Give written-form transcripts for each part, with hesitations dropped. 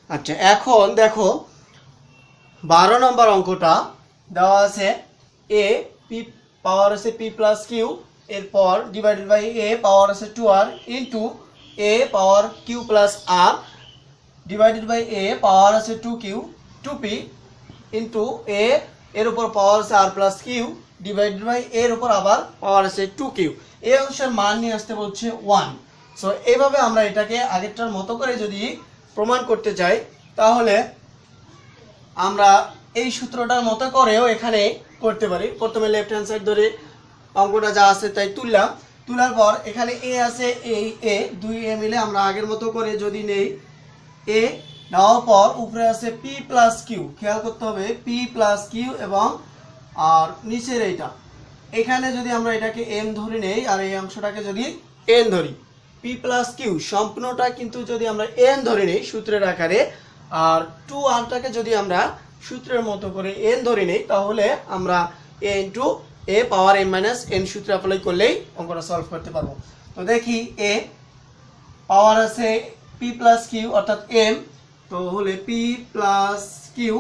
আচ্ছা, এখন দেখো 12 নম্বর অঙ্কটা দেওয়া আছে এ পি পাওয়ার আছে পি প্লাস কিউ, এরপর ডিভাইডেড বাই এ পাওয়ার আছে 2r into A power Q plus R divided by A power আছে 2q 2p ইন্টু এ এর উপর পাওয়ার আছে R plus Q divided by এর উপর আবার পাওয়ার আছে 2q। এই অংশের মান নিয়ে আসতে বলছে 1। সো এইভাবে আমরা এটাকে আগেরটার মতো করে যদি প্রমাণ করতে চাই তাহলে আমরা এই সূত্রটার মতো করেও এখানে করতে পারি। প্রথমে লেফট হ্যান্ড সাইড ধরে অঙ্কটা যা আছে তাই তুললাম, তোলার পর এখানে এ আছে, এই এ দুই এ মিলে আমরা আগের মতো করে যদি নেই এ নেওয়ার পর উপরে আছে পি প্লাস কিউ, খেয়াল করতে হবে পি প্লাস কিউ এবং আর নিচের এইটা এখানে যদি আমরা এটাকে এম ধরে নেই আর এই অংশটাকে যদি এন ধরি, পি প্লাস কিউ সম্পূর্ণটা কিন্তু যদি আমরা এন ধরে নেই সূত্রের আকারে আর 2rটাকে যদি আমরা সূত্রের মতো করে এন ধরে নেই তাহলে আমরা এ into A power M minus N সূত্র অ্যাপ্লাই করলেই অঙ্কটা সলভ করতে পারবো। তো দেখি এ পাওয়ার আছে পি প্লাস কিউ অর্থাৎ এম, তো হলে পি প্লাস কিউ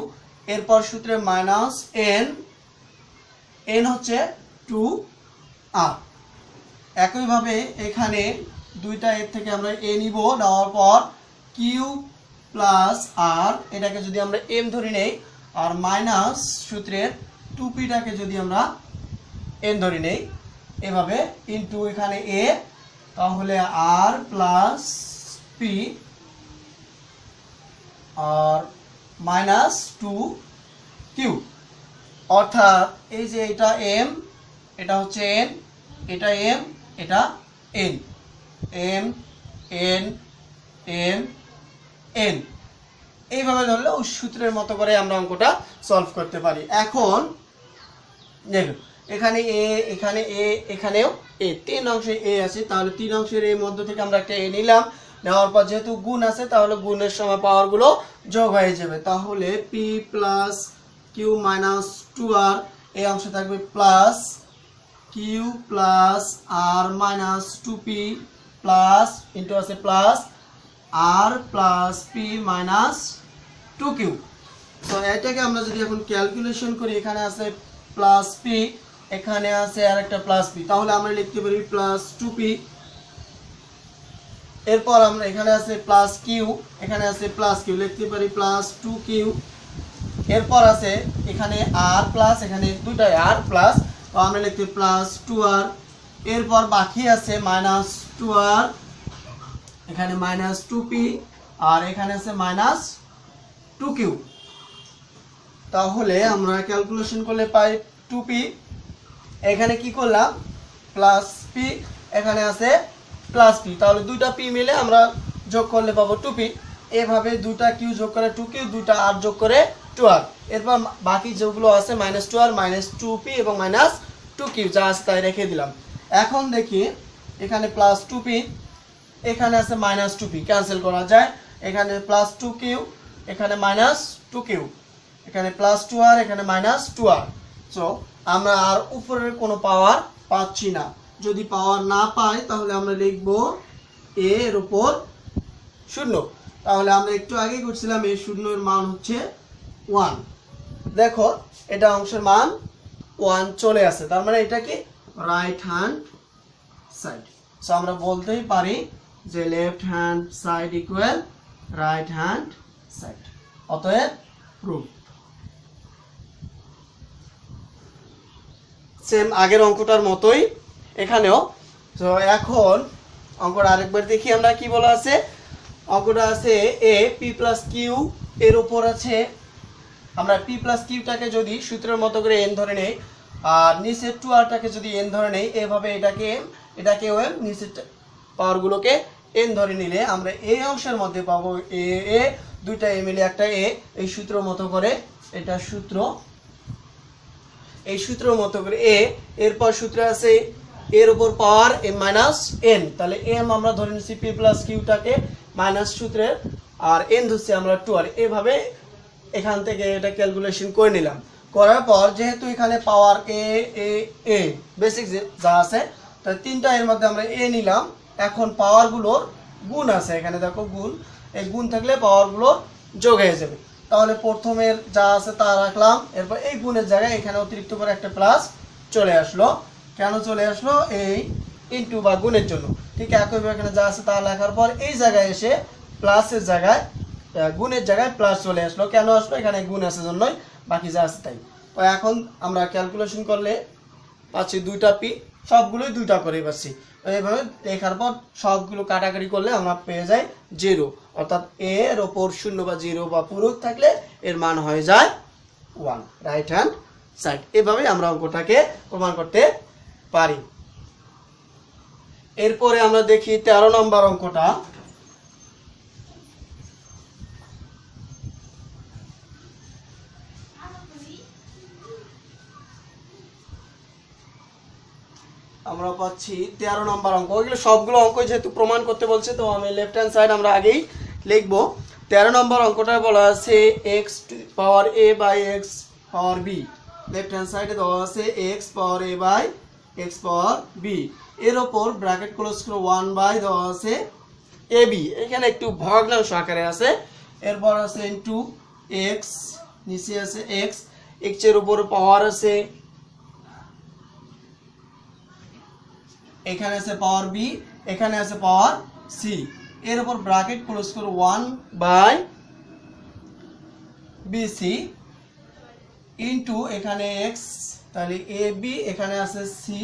এরপর সূত্রে মাইনাস এন, এন হচ্ছে 2r। একইভাবে এখানে দুইটা এর থেকে আমরা এ নিব, নেওয়ার পর কিউ প্লাস আর এটাকে যদি আমরা এম ধরে নেই আর মাইনাস সূত্রের 2pটাকে যদি আমরা এন ধরে নেই এভাবে ইন্টু এখানে এ, তাহলে আর plus P R minus 2q অর্থাৎ এই যে এটা এম, এটা হচ্ছে এন, এটা এম, এটা N, M N N N, এইভাবে ধরলে ওই সূত্রের মতো করে আমরা অঙ্কটা সলভ করতে পারি। এখন দেখুন এখানে এ, এখানে এ, এখানেও এ, 3 অংশে এ আছে, তাহলে 3 অংশের এর মধ্য থেকে আমরা একটা এ নিলাম, নেওয়ার পর যেহেতু গুণ আছে তাহলে গুণের সময় পাওয়ারগুলো যোগ হয়ে যাবে, তাহলে P plus Q minus 2r এই অংশে থাকবে প্লাস কিউ প্লাস আর মাইনাস 2p প্লাস ইন্টু আছে প্লাস আর প্লাস পি মাইনাস 2q। তো এটাকে আমরা যদি এখন ক্যালকুলেশন করি এখানে আছে প্লাস পি, এখানে আছে আর একটা প্লাস পি, তাহলে আমরা লিখতে পারি প্লাস 2p, এরপর আমরা এখানে আছে প্লাস কিউ, এখানে আছে প্লাস কিউ, লিখতে পারি প্লাস 2q, এরপর আছে এখানে আর প্লাস, এখানে দুইটাই আর প্লাস, তো আমরা লিখতে প্লাস 2r, এরপর বাকি আছে মাইনাস 2r, এখানে মাইনাস 2p আর এখানে আছে মাইনাস 2q। তাহলে আমরা ক্যালকুলেশন করলে পাই 2p, এখানে কি করলাম প্লাস p, এখানে আছে প্লাস p, তাহলে দুইটা p মিলে আমরা যোগ করলে পাবো 2p। এভাবে দুইটা q যোগ করে 2q, দুইটা r যোগ করে 2r, এরপর বাকি যেগুলো আছে মাইনাস 2r মাইনাস 2p এবং মাইনাস 2q যা আছে তাই রেখে দিলাম। এখন দেখি এখানে প্লাস 2p, এখানে আছে মাইনাস 2p, ক্যান্সেল করা যায়, এখানে প্লাস 2q, এখানে মাইনাস 2q, এখানে প্লাস 2r, এখানে মাইনাস 2r। সো আমরা আর উপরের কোনো পাওয়ার পাচ্ছি না, যদি পাওয়ার না পাই তাহলে আমরা লিখব এ এর উপর 0, তাহলে আমরা একটু আগে করছিলাম এই 0 এর মান হচ্ছে 1, দেখো এটা অংশের মান 1 চলে আসে, তার মানে এটা কি রাইট হ্যান্ড সাইড। সো আমরা বলতেই পারি যে left hand side equal right hand side, অতএব প্রুফ। সেম আগের অঙ্কটার মতোই এখানেও। তো এখন অঙ্কটা আরেকবার দেখি আমরা কি বলা আছে। অঙ্কটা আছে এ পি প্লাস কিউ এর উপর আছে, আমরা পি প্লাস কিউটাকে যদি সূত্রের মতো করে এন ধরে নেই আর নিচের 2rটাকে যদি এন ধরে নেই, এভাবে এটাকে এম নিচের পাওয়ারগুলোকে এন ধরে নিলে আমরা এই অংশের মধ্যে পাবো এ এ, দুইটা এ মিলে একটা এ, এই সূত্র মতো করে এটা সূত্র, এই সূত্র মতো করে এ, এরপর সূত্রে আছে এর উপর পাওয়ার এম মাইনাস এন, তাহলে এম আমরা ধরে নিচ্ছি পি প্লাস কিউটাকে মাইনাস সূত্রের আর এন ধরছি আমরা 2r, এভাবে এখান থেকে এটা ক্যালকুলেশন করে নিলাম। করার পর যেহেতু এখানে পাওয়ার এ এ এ বেসিক যা আছে তাই তিনটা এর মধ্যে আমরা এ নিলাম, এখন পাওয়ারগুলোর গুণ আছে, এখানে দেখো গুণ, এই গুণ থাকলে পাওয়ারগুলোর যোগ হয়ে যাবে। তাহলে প্রথমের যা আছে তা রাখলাম, এরপর এই গুণের জায়গায় এখানে অতিরিক্ত করে একটা প্লাস চলে আসলো। কেন চলে আসলো? এই ইনটু বা গুণের জন্য। ঠিক একইভাবে এখানে যা আছে তা লেখার পর এই জায়গায় এসে প্লাসের জায়গায় গুণের জায়গায় প্লাস চলে আসলো। কেন আসলো? এখানে গুণ আছে জন্যই, বাকি যা আছে তাই। তো এখন আমরা ক্যালকুলেশন করলে পাচ্ছি 2টা পি, সবগুলোই 2টা করে পাচ্ছি। তো এইভাবে লেখার পর সবগুলো কাটাকাটি করলে আমরা পেয়ে যাই 0, অর্থাৎ এর ওপর 0 বা 0 বা পূরক থাকলে এর মান হয়ে যায় 1, রাইট হ্যান্ড সাইড। এভাবে আমরা অঙ্কটাকে প্রমাণ করতে পারি। এরপরে আমরা দেখি 13 নম্বর অঙ্কটা। আমরা পাচ্ছি 13 নম্বর অঙ্ক। ওইগুলো সবগুলো অঙ্ক যেহেতু প্রমাণ করতে বলছে, তো আমি লেফট হ্যান্ড সাইড আমরা আগেই লিখবো। 13 নম্বর অঙ্কটা বলা আছে x power a by x power b। Left hand সাইডে দেওয়া আছে x power a by x power b, এর ওপর ব্র্যাকেট ক্লোজ করে 1 বাই দেওয়া আছে ab। এখানে একটু ভগ্নাংশ আকারে আছে। এরপর আছে ইনটু x, নিচে আছে x, x এর উপর পাওয়ার আছে, এখানে আছে পাওয়ার বি, এখানে আছে পাওয়ার সি, এর উপর ব্র্যাকেট ক্লোজ করে 1 বাই বিসি ইনটু এখানে x, তাহলে এ বি, এখানে আছে সি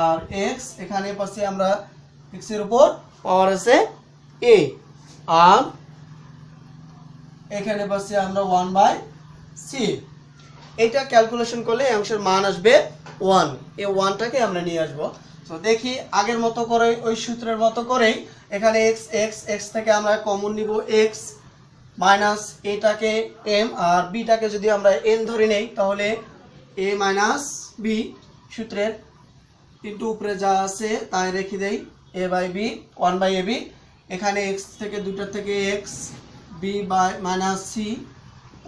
আর x, এখানে পাচ্ছি আমরা x এর উপর পাওয়ার আছে a, আর এখানে পাচ্ছি আমরা 1 বাই সি। এটা ক্যালকুলেশন করলে এই অংশের মান আসবে 1। এই 1টাকে আমরা নিয়ে আসবো। তো দেখি আগের মতো করে ওই সূত্রের মতো করেই এখানে x থেকে আমরা কমন নিব x মাইনাস এটাকে m আর বিটাকে যদি আমরা n ধরে নেই তাহলে a মাইনাস বি সূত্রের ইনটু উপরে যা আছে তাই রেখে দেই a by B 1 by ab। এখানে x থেকে দুটার থেকে x, b by minus C,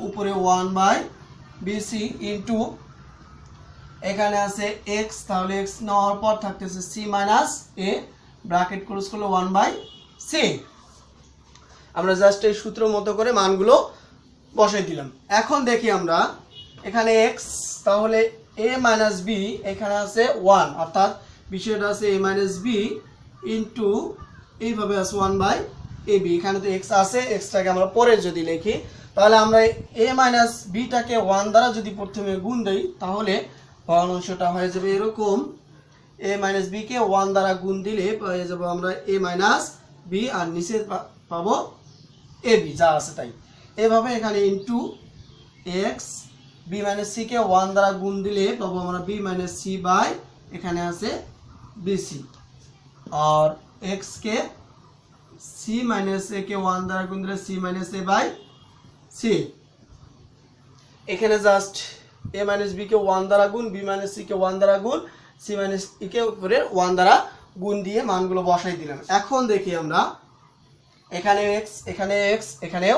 উপরে 1 বাই বিসি ইনটু এখানে আছে x, তাহলে x নেওয়ার পর থাকতেছে c minus a, bracket close করলে 1 বাই c। আমরা জাস্ট এই সূত্র মতো করে মানগুলো বসাই দিলাম। এখন দেখি আমরা এখানে x, তাহলে a মাইনাস b, এখানে আছে 1, অর্থাৎ বিষয়টা আছে a মাইনাস b ইনটু এইভাবে আছে 1 বাই ab। এখানে তো x আছে, xটাকে আমরা পরে যদি লিখি তাহলে আমরা a মাইনাস bটাকে 1 দ্বারা যদি প্রথমে গুণ দেই তাহলে ভগ্নাংশটা হয়ে যাবে এরকম, a মাইনাস b কে 1 দ্বারা গুণ দিলে পেয়ে যাব আমরা a মাইনাস b আর নিচে পাবো ab যা আছে তাই। এভাবে এখানে into x, b minus c কে 1 দ্বারা গুণ দিলে পাবো আমরা b মাইনাস c বাই এখানে আছে bc, আর x কে c মাইনাস a কে 1 দ্বারা গুণ দিলে c minus a by c। এখানে জাস্ট a মাইনাস b কে 1 দ্বারা গুণ, b মাইনাস c কে 1 দ্বারা গুণ, c মাইনাস e কে উপরে 1 দ্বারা গুণ দিয়ে মানগুলো বসাই দিলাম। এখন দেখি আমরা এখানে x, এখানে x, এখানেও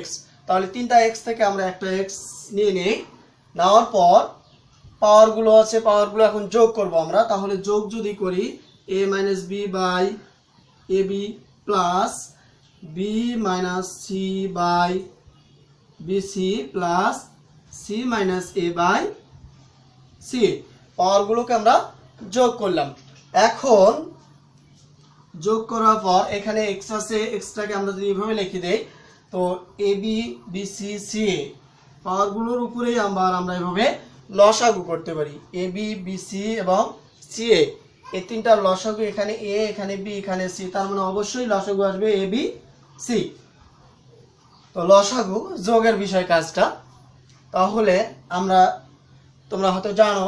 x, তাহলে তিনটা x থেকে আমরা একটা x নিয়ে নেই। নেওয়ার পর পাওয়ারগুলো আছে, পাওয়ারগুলো এখন যোগ করব আমরা। তাহলে যোগ যদি করি a minus b by ab plus b minus c by bc plus c minus a by c, পাওয়ারগুলোকে আমরা যোগ করলাম। এখন যোগ করার পর এখানে x আছে, xটাকে আমরা যদি এইভাবে লিখে দেই তো ab bc ca পাওয়ারগুলোর উপরেই আমরা এইভাবে লসাগু করতে পারি। ab bc এবং ca এই তিনটার লসাগু, এখানে a, এখানে b, এখানে c, তার মানে অবশ্যই লসাগু আসবে ab c। তো লসাগু যোগের বিষয় কাজটা। তাহলে আমরা, তোমরা হয়তো জানো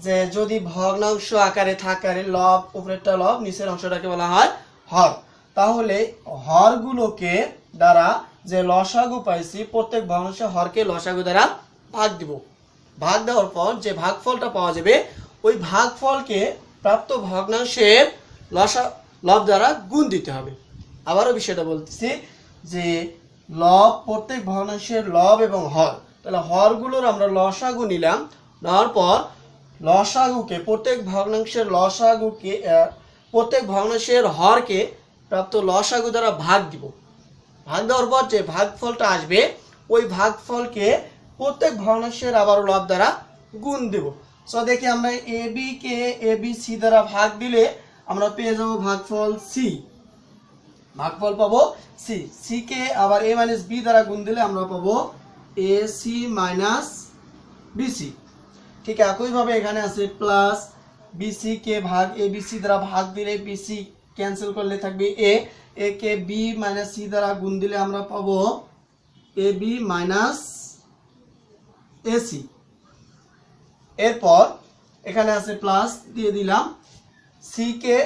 যে যদি ভগ্নাংশ আকারে থাকে লব, উপরেরটা লব, নিচের অংশটাকে বলা হয় হর। তাহলে হরগুলোকে দ্বারা যে লসাগু পাইছি প্রত্যেক ভগ্নাংশের হরকে লসাগু দ্বারা ভাগ দিব। ভাগ দেওয়ার পর যে ভাগফলটা পাওয়া যাবে ওই ভাগফলকে প্রাপ্ত ভগ্নাংশের লব দ্বারা গুণ দিতে হবে। আবারও বিষয়টা বলতেছি যে লব, প্রত্যেক ভগ্নাংশের লব এবং হর, তাহলে হরগুলোর আমরা লসাগু নিলাম। নেওয়ার পর লসাগুকে, প্রত্যেক ভগ্নাংশের লসাগুকে, প্রত্যেক ভগ্নাংশের হরকে প্রাপ্ত লসাগু দ্বারা ভাগ দিব। ভাগ দেওয়ার পর যে ভাগফলটা আসবে ওই ভাগফলকে প্রত্যেক ভগ্নাংশের আবার লব দ্বারা গুণ দেব। সো দেখি আমরা A B K A B C দ্বারা ভাগ দিলে আমরা পেয়ে যাব ভাগফল সি, ভাগফল পাবো সি। সি কে আবার এ মাইনাস বি দ্বারা গুণ দিলে আমরা পাবো এ সি মাইনাস বিসি। ঠিক একইভাবে এখানে আছে প্লাস বিসি কে ভাগ এ বি সি দ্বারা ভাগ দিলে বিসি ক্যান্সেল করলে থাকবে এ, এ কে বি মাইনাস সি দ্বারা গুণ দিলে আমরা পাবো এ বি মাইনাস এসি। এরপর এখানে আছে প্লাস দিয়ে দিলাম C K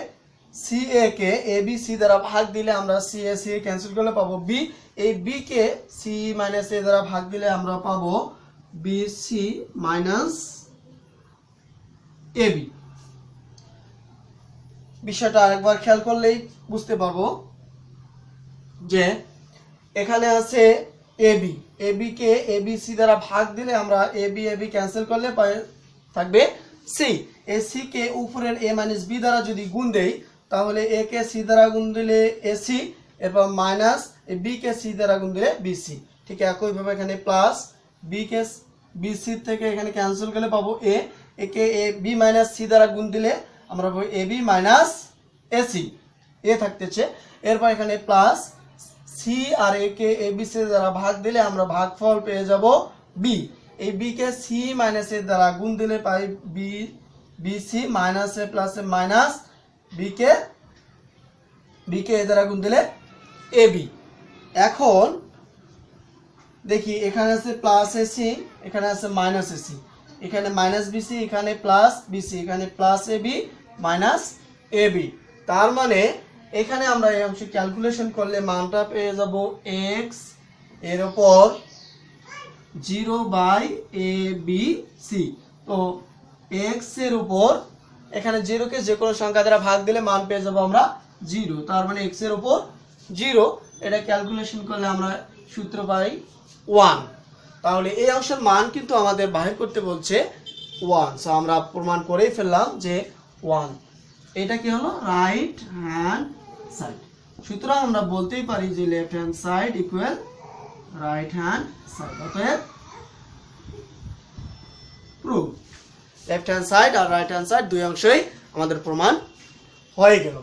C A K A B C দ্বারা ভাগ দিলে আমরা সি এ সি ক্যান্সেল করলে পাবো বি, এই বি কে সি মাইনাস এ দ্বারা ভাগ দিলে আমরা পাবো B C minus A B. বিষয়টা আরেকবার খেয়াল করলেই বুঝতে পারবো যে এখানে আছে A B, A B K A B C দ্বারা ভাগ দিলে আমরা এ বি ক্যান্সেল করলে থাকবে সি। এ সি কে উপরের এ মাইনাস বি দ্বারা যদি গুণ দেই তাহলে এ কে সি দ্বারা গুণ দিলে এ সি, এরপর মাইনাস বি কে সি দ্বারা গুণ দিলে বি সি। ঠিক একইভাবে এখানে plus B K B C থেকে এখানে ক্যান্সেল করলে পাবো এ, এ কে এ বি মাইনাস সি দ্বারা গুণ দিলে আমরা পাবো A B minus A C, এ থাকতেছে। এরপর এখানে plus C R A K A B C দ্বারা ভাগ দিলে আমরা ভাগফল পেয়ে যাব বি, এই বি কে সি মাইনাস এর দ্বারা গুণ দিলে পাই বি বি সি মাইনাস এ প্লাস এ মাইনাস বি কে এ দ্বারা গুণ দিলে এ বি। এখন দেখি এখানে আছে প্লাস এ সি, এখানে আছে মাইনাস এ সি, এখানে মাইনাস বি সি, এখানে প্লাস বি সি, এখানে plus A B minus A B. তার মানে এখানে আমরা এই অংশে ক্যালকুলেশন করলে মানটা পেয়ে যাব এক্স এর উপর 0/ABC। তো এক্স এর উপর এখানে 0 কে যে কোনো সংখ্যা দ্বারা ভাগ দিলে মান পেয়ে যাব আমরা 0, তার মানে এক্স এর উপর 0। এটা ক্যালকুলেশন করলে আমরা সূত্র পাই 1। তাহলে এই অংশের মান কিন্তু আমাদের বাহির করতে বলছে 1। সো আমরা প্রমাণ করেই ফেললাম যে 1। এটা কি হলো রাইট হ্যান্ড সাইড। সুতরাং আমরা বলতেই পারি যে left hand side equal right hand side. অতএব প্রুভ লেফট হ্যান্ড সাইড আর রাইট হ্যান্ড সাইড দুই অংশই আমাদের প্রমাণ হয়ে গেল।